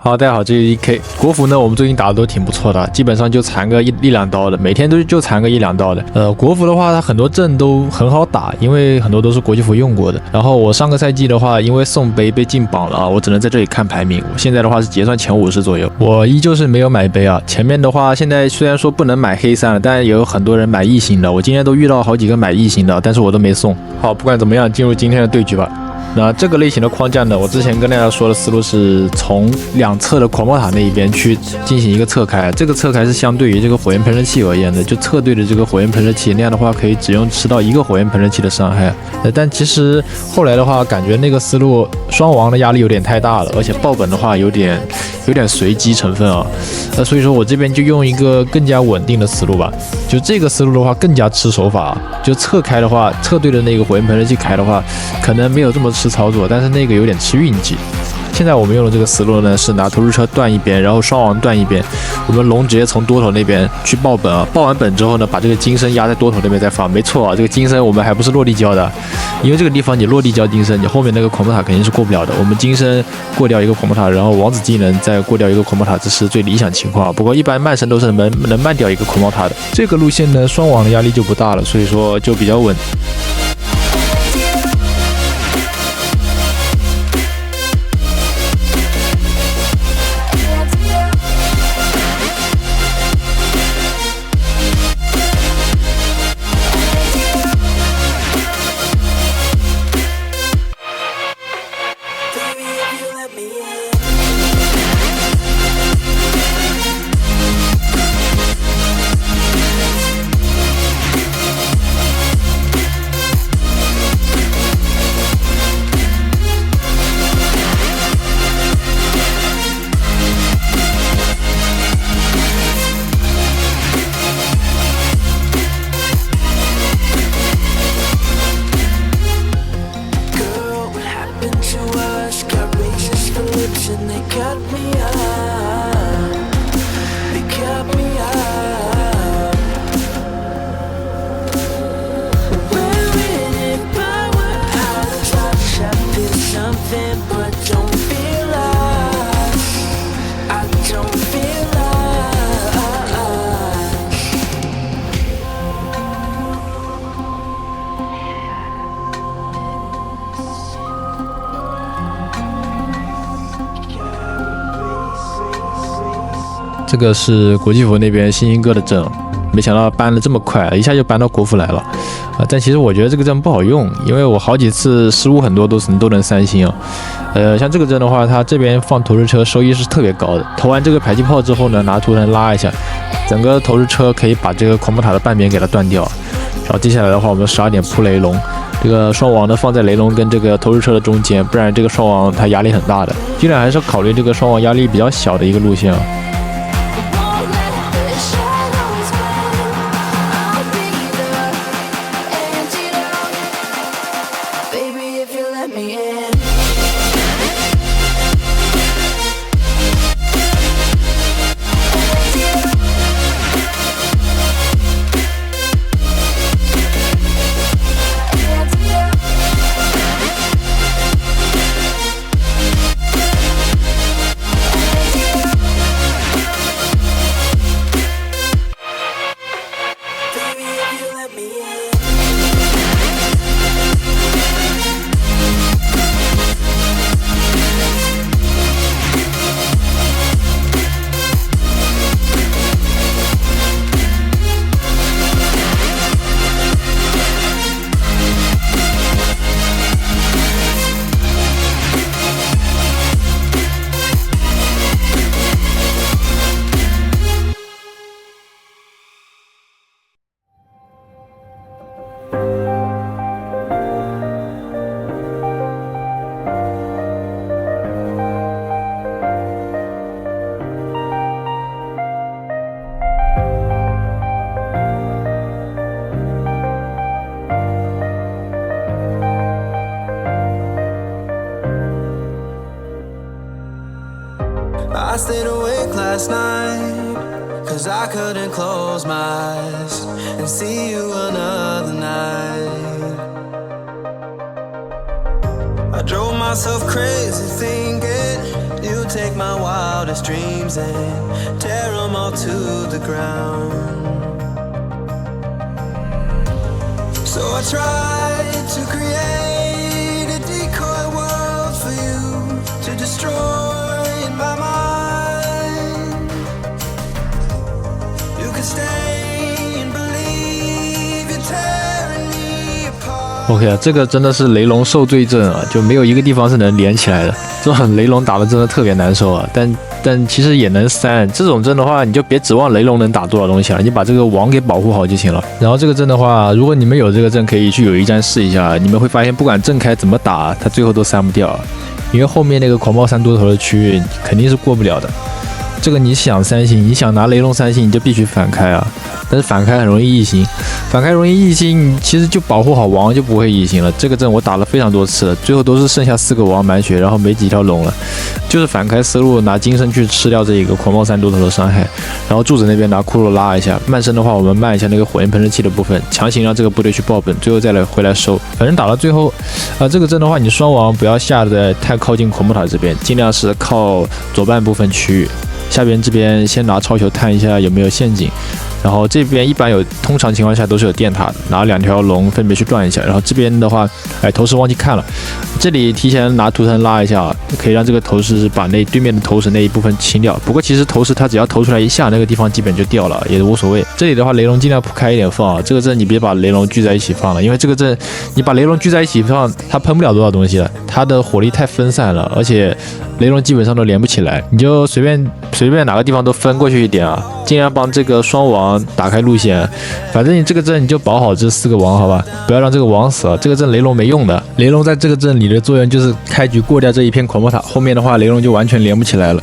好，大家好，这是 EK。国服呢，我们最近打的都挺不错的，基本上就残个一两刀的，每天都就残个一两刀的。国服的话，它很多阵都很好打，因为很多都是国际服用过的。然后我上个赛季的话，因为送杯被禁榜了啊，我只能在这里看排名。我现在的话是结算前50左右，我依旧是没有买杯啊。前面的话，现在虽然说不能买黑三了，但也有很多人买异形的。我今天都遇到好几个买异形的，但是我都没送。好，不管怎么样，进入今天的对局吧。那这个类型的框架呢，我之前跟大家说的思路是从两侧的狂暴塔那一边去进行一个侧开，这个侧开是相对于这个火焰喷射器而言的，就侧对着这个火焰喷射器，那样的话可以只用吃到一个火焰喷射器的伤害。但其实后来的话，感觉那个思路双王的压力有点太大了，而且爆本的话有点随机成分啊。所以说我这边就用一个更加稳定的思路吧，就这个思路的话更加吃手法，就侧开的话，侧对着那个火焰喷射器开的话，可能没有这么吃操作，但是那个有点吃运气。现在我们用的这个思路呢，是拿投掷车断一边，然后双王断一边，我们龙直接从多头那边去爆本啊，爆完本之后呢，把这个金身压在多头那边再放。没错啊，这个金身我们还不是落地交的，因为这个地方你落地交金身，你后面那个狂暴塔肯定是过不了的。我们金身过掉一个狂暴塔，然后王子技能再过掉一个狂暴塔，这是最理想情况。不过一般慢身都是能慢掉一个狂暴塔的。这个路线呢，双王的压力就不大了，所以说就比较稳。这个是国际服那边星星哥的阵，没想到搬了这么快，一下就搬到国服来了。但其实我觉得这个阵不好用，因为我好几次失误很多都能3星啊。像这个阵的话，它这边放投掷车收益是特别高的，投完这个排气炮之后呢，拿图腾拉一下，整个投掷车可以把这个狂暴塔的半边给它断掉。然后接下来的话，我们12点铺雷龙，这个双王呢放在雷龙跟这个投掷车的中间，不然这个双王它压力很大的，尽量还是考虑这个双王压力比较小的一个路线啊。I stayed awake last night, cause I couldn't close my eyes and see you another night. I drove myself crazy thinking You take my wildest dreams and tear them all to the ground. So I tried to create a decoy world for you to destroy in my mind. You could stay and believe you're tearing me apart. OK 啊，这个真的是雷龙受罪症啊，就没有一个地方是能连起来的。这种雷龙打的真的特别难受啊，但其实也能删。这种阵的话，你就别指望雷龙能打多少东西了，你把这个王给保护好就行了。然后这个阵的话，如果你们有这个阵，可以去友谊战试一下，你们会发现不管阵开怎么打，它最后都删不掉，因为后面那个狂暴山多头的区域肯定是过不了的。这个你想三星，你想拿雷龙三星，你就必须反开啊。但是反开很容易异星，反开容易异星，你其实就保护好王就不会异星了。这个阵我打了非常多次了，最后都是剩下4个王满血，然后没几条龙了，就是反开思路，拿金身去吃掉这一个狂暴山多头的伤害，然后柱子那边拿骷髅拉一下，慢身的话我们慢一下那个火焰喷射器的部分，强行让这个部队去爆本，最后再回来收。反正打到最后这个阵的话，你双王不要下的太靠近狂暴塔这边，尽量是靠左半部分区域。下边这边先拿超球探一下有没有陷阱，然后这边一般通常情况下都是有电塔的，拿2条龙分别去断一下。然后这边的话，投石忘记看了，这里提前拿图腾拉一下，可以让这个投石把对面的投石那一部分清掉。不过其实投石它只要投出来一下，那个地方基本就掉了，也无所谓。这里的话，雷龙尽量铺开一点放啊，这个阵你别把雷龙聚在一起放了，因为这个阵你把雷龙聚在一起放，它喷不了多少东西了，它的火力太分散了，而且雷龙基本上都连不起来，你就随便哪个地方都分过去一点啊，尽量帮这个双王打开路线。反正你这个阵你就保好这4个王，好吧，不要让这个王死了。这个阵雷龙没用的，雷龙在这个阵里的作用就是开局过掉这一片狂魔塔，后面的话雷龙就完全连不起来了。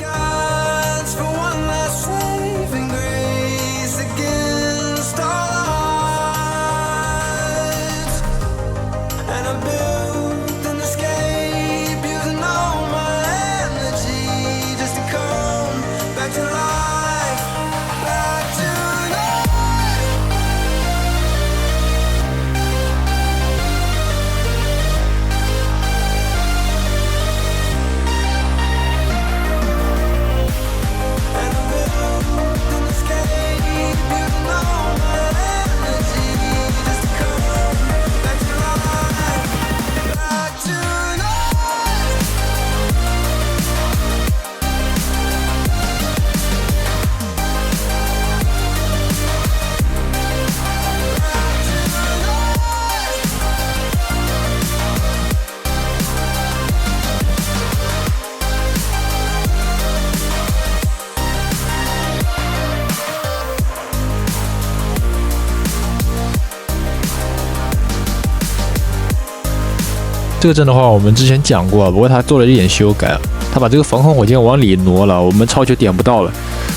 这个阵的话，我们之前讲过，不过他做了一点修改，他把这个防空火箭往里挪了，我们超球点不到了。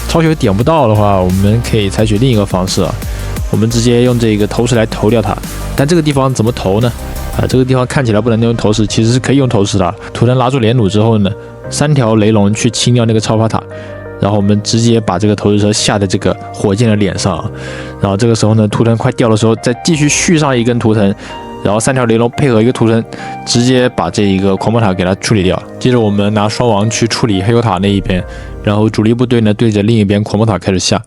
超球点不到的话，我们可以采取另一个方式啊，我们直接用这个投石来投掉它。但这个地方怎么投呢？这个地方看起来不能用投石，其实是可以用投石的。图腾拉住连弩之后呢，3条雷龙去清掉那个超发塔，然后我们直接把这个投石车下在这个火箭的脸上，然后这个时候呢，图腾快掉的时候，再继续续上一根图腾。然后3条雷龙配合一个图腾，直接把这一个狂魔塔给它处理掉。接着我们拿双王去处理黑油塔那一边，然后主力部队呢对着另一边狂魔塔开始下。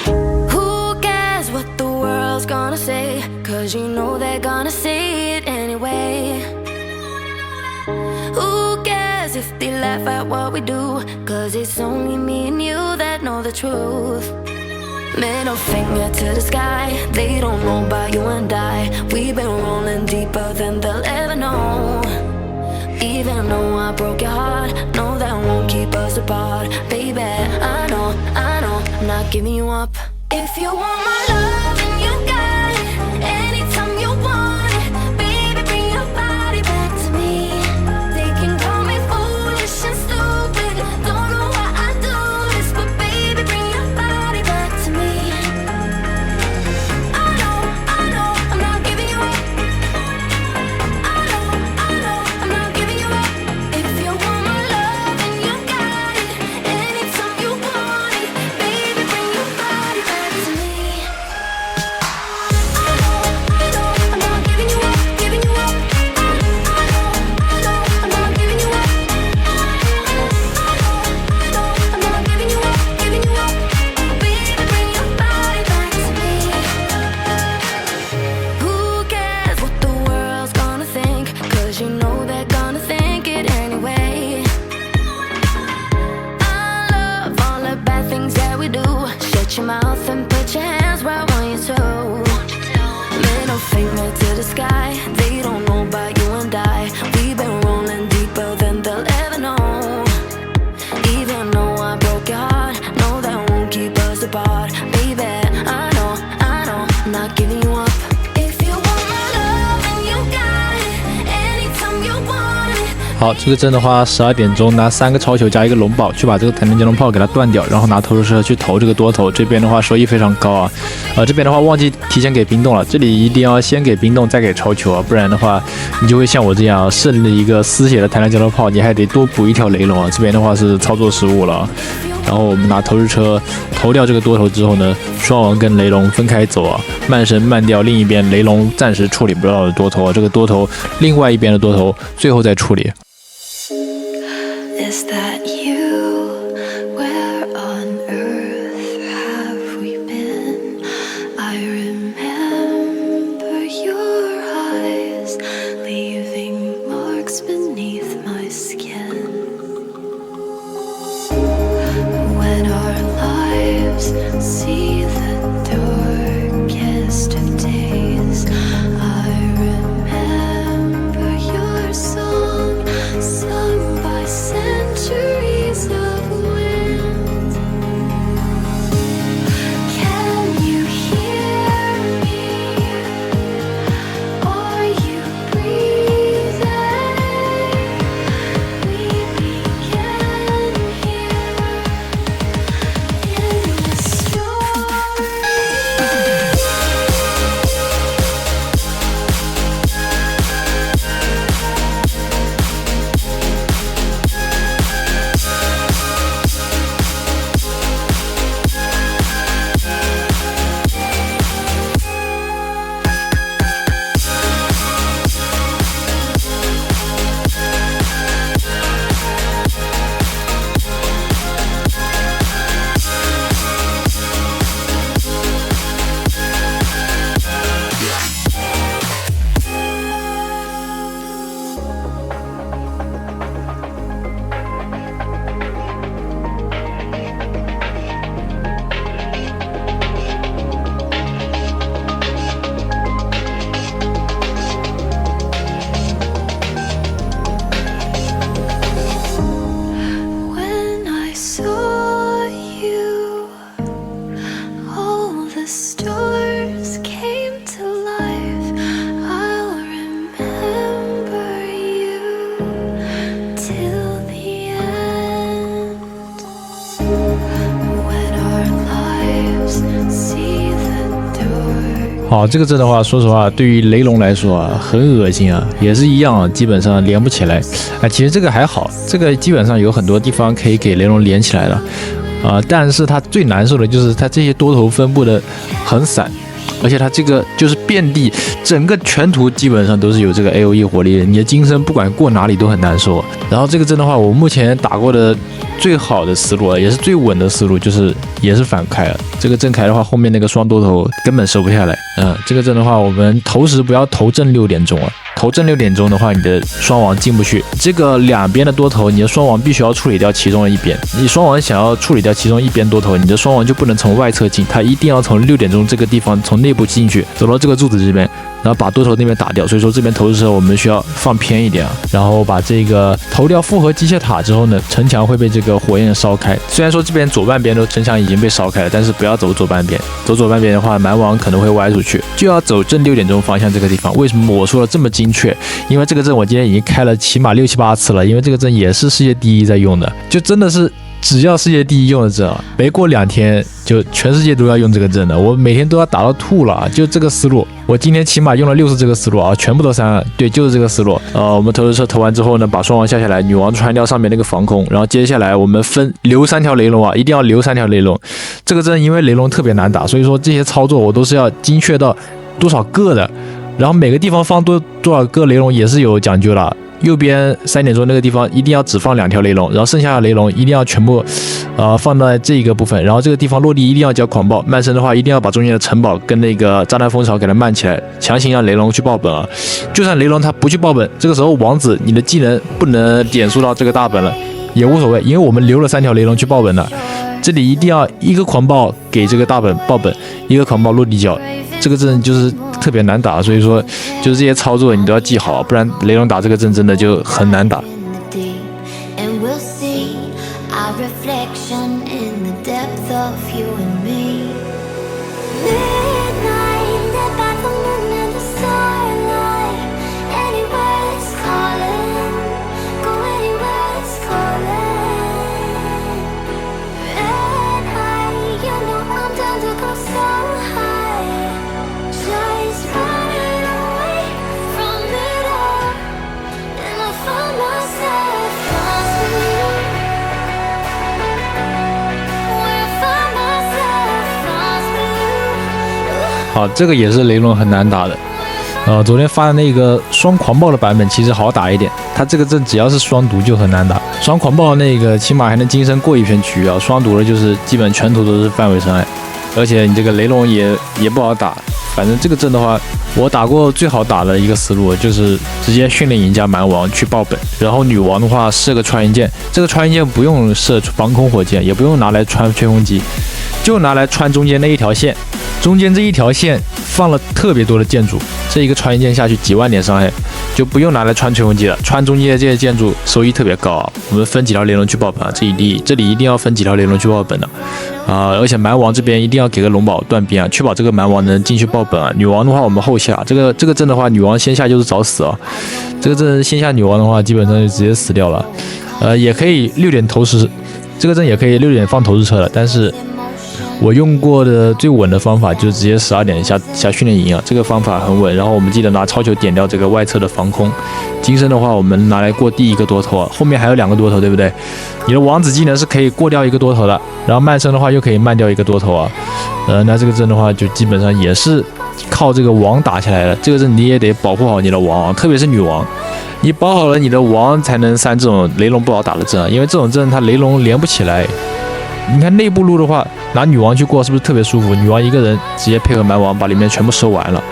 Who cares what the world's gonna say? 'Cause you know they're gonna say it anyway. Who cares if they laugh at what we do? 'Cause it's only me and you that know the truth.Middle finger to the sky. They don't know about you and I. We've been rolling deeper than they'll ever know. Even though I broke your heart, no, that won't keep us apart. Baby, I know, I'm not giving you up. If you want my love, then you got it. Anytime you want it, baby, bring your body back to me. They can call me foolish and stupid. Don't know why I do this, but baby, bring your body back to me.I'm not giving you up. I know, I'm not giving you up. If you want my love, then you got it. Anytime you want it, baby, bring your body back to me. 好，这个阵的话，12点钟拿3个超球加一个龙宝去把这个藤藤降龙炮给它断掉，然后拿投石车去投这个多头。这边的话收益非常高啊。这边的话忘记提前给冰冻了，这里一定要先给冰冻再给超球啊，不然的话你就会像我这样剩了一个丝血的藤藤降龙炮，你还得多补一条雷龙啊。这边的话是操作失误了。然后我们拿投石车投掉这个多头之后呢，双王跟雷龙分开走啊，慢神慢掉另一边雷龙暂时处理不到的多头啊，这个多头另外一边的多头最后再处理。Is that you? Where on earth have we been? I remember your eyes leaving marks beneath my skin.When our lives see the darkest of days, I remember your song, sung by centuries of wind. Can you hear me? Are you breathing? We began When I saw you, all the stars came to life. I'll remember you till the end. When our lives see the dark. 好，这个阵的话，说实话，对于雷龙来说啊，很恶心啊，也是一样啊，基本上连不起来。其实这个还好，这个基本上有很多地方可以给雷龙连起来的，但是它最难受的就是它这些多头分布的很散，而且它这个就是遍地，整个全图基本上都是有这个 AOE 火力的，你的金身不管过哪里都很难受。然后这个阵的话，我目前打过的最好的思路，也是最稳的思路，就是也是反开了。这个正开的话，后面那个双多头根本收不下来。这个阵的话，我们投时不要投正6点钟啊。投正6点钟的话，你的双王进不去。这个两边的多头，你的双王必须要处理掉其中的一边。你双王想要处理掉其中一边多头，你的双王就不能从外侧进，它一定要从6点钟这个地方从内部进去，走到这个柱子这边，然后把多头那边打掉。所以说这边投的时候我们需要放偏一点啊，然后把这个投掉复合机械塔之后呢，城墙会被这个火焰烧开。虽然说这边左半边的城墙已经被烧开了，但是不要走左半边，走左半边的话，蛮王可能会歪出去，就要走正6点钟方向这个地方。为什么我说的这么精确？因为这个阵我今天已经开了起码6、7、8次了，因为这个阵也是世界第一在用的，就真的是只要世界第一用的阵啊，没过2天就全世界都要用这个阵的，我每天都要打到吐了，就这个思路。我今天起码用了6次这个思路啊，全部都删了。对，就是这个思路。我们投石车投完之后呢，把双王下下来，女王穿掉上面那个防空，然后接下来我们留3条雷龙啊，一定要留3条雷龙。这个阵因为雷龙特别难打，所以说这些操作我都是要精确到多少个的。然后每个地方放多少个雷龙也是有讲究了。右边3点钟那个地方一定要只放2条雷龙，然后剩下的雷龙一定要全部放在这一个部分，然后这个地方落地一定要交狂暴，慢升的话一定要把中间的城堡跟那个炸弹蜂巢给它慢起来，强行让雷龙去爆本啊。就算雷龙他不去爆本，这个时候王子你的技能不能点数到这个大本了也无所谓，因为我们留了3条雷龙去爆本的。这里一定要一个狂暴给这个大本爆本，一个狂暴落地交，这个阵就是特别难打，所以说就是这些操作你都要记好，不然雷龙打这个阵真的就很难打。Go 好，这个也是雷龙很难打的。昨天发的那个双狂暴的版本其实好打一点，它这个阵只要是双毒就很难打。双狂暴那个起码还能金身过一片局啊，双毒的就是基本全图都是范围伤害，而且你这个雷龙也不好打。反正这个阵的话，我打过最好打的一个思路就是直接训练赢家蛮王去爆本，然后女王的话射个穿云箭，这个穿云箭不用射防空火箭，也不用拿来穿吹风机，就拿来穿中间那一条线，中间这一条线放了特别多的建筑，这一个穿云箭下去几万点伤害，就不用拿来穿吹风机了，穿中间这些建筑收益特别高啊。我们分几条雷龙去爆本啊，这里一定要分几条雷龙去爆本的而且蛮王这边一定要给个龙宝断边啊，确保这个蛮王能进去爆本啊。女王的话我们后下，这个阵的话，女王先下就是找死啊。这个阵先下女王的话，基本上就直接死掉了。也可以6点投石，这个阵也可以6点放投石车了，但是我用过的最稳的方法就是直接12点下训练营啊，这个方法很稳。然后我们记得拿超球点掉这个外侧的防空，金身的话我们拿来过第一个多头啊，后面还有2个多头，对不对？你的王子技能是可以过掉一个多头的，然后慢升的话又可以慢掉一个多头啊。那这个阵的话就基本上也是靠这个王打下来了。这个阵你也得保护好你的王啊，特别是女王，你保好了你的王才能3这种雷龙不好打的阵啊，因为这种阵它雷龙连不起来。你看内部路的话，拿女王去过是不是特别舒服？女王一个人直接配合蛮王把里面全部收完了。